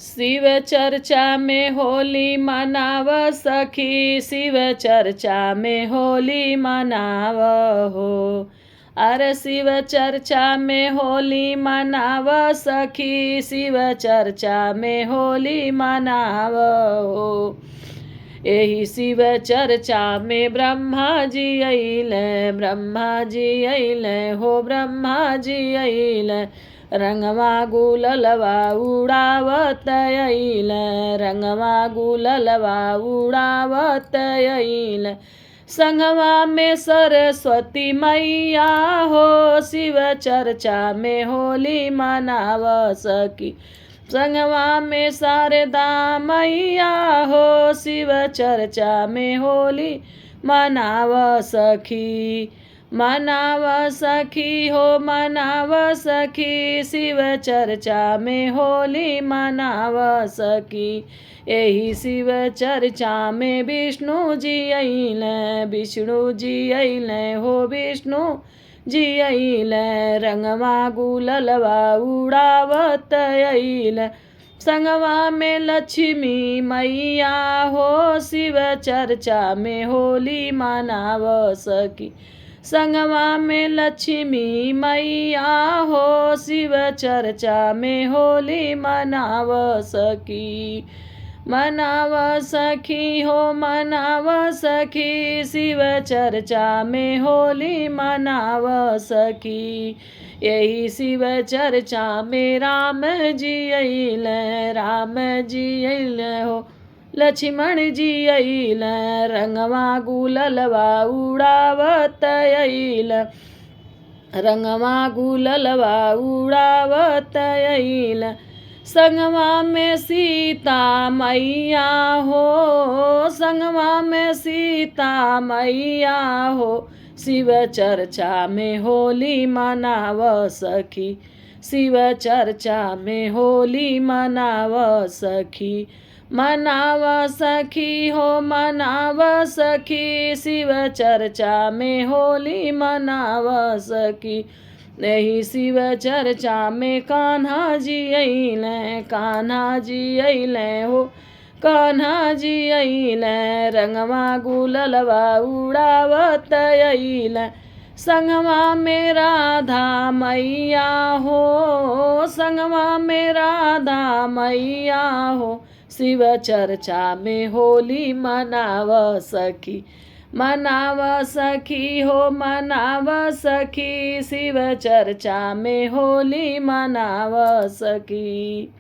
शिव चर्चा में होली मनाव सखी, शिव चर्चा में होली मनाव हो। अरे शिव चर्चा में होली मनाव सखी, शिव चर्चा में होली मनाव हो। यही शिव चर्चा में ब्रह्मा जी अइले, ब्रह्मा जी अइले हो, ब्रह्मा जी अइले। रंगवा गुललवा उड़ावत अइले, रंगवा गुललवा उड़ावत अइले। संगवा में सरस्वती मैया हो, शिव चर्चा में होली मनाव सखी। संगवा में शारदा मैया हो, शिव चर्चा में होली मनाव सखी। मनाव सखी हो, मनाव सखी, शिव चर्चा में होली मनाव सखी। यही शिव चर्चा में विष्णु जी अइले, विष्णु जी अइले हो, विष्णु जी अइले। रंगवा गुललवा उड़ावत अइले। संगवा में लक्ष्मी मैया हो, शिव चर्चा में होली मनाव सखी। संगवा में लक्ष्मी मैया हो, शिव चर्चा में होली मनाव सखी। मनाव सखी हो, मनाव सखी, शिव चर्चा में होली मनाव सखी। यही शिव चर्चा में राम जी अइले, राम जी अइले हो, लक्ष्मण जी अइले। रंगवा गुललवा उड़ावत अइले, रंगवा गुललवा उड़ावत अइले। संगवा में सीता मैया हो, संगवा में सीता मैया हो, शिव चर्चा में होली मनाव सखी। शिव चर्चा में होली मनाव सखी। मनाव सखी हो, मनाव सखी, शिव चर्चा में होली मनाव सखी। यही शिव चर्चा में कान्हा जी अइले, कान्हा जी अइले हो, कान्हा जी अइले। रंगवा गुललवा उड़ावत अइले। संगवा में राधा मैया हो, संगवा में राधा मैया हो, शिव चर्चा में होली मनाव सखी। मनाव सखी हो, मनाव सखी, शिव चर्चा में होली मनाव सखी।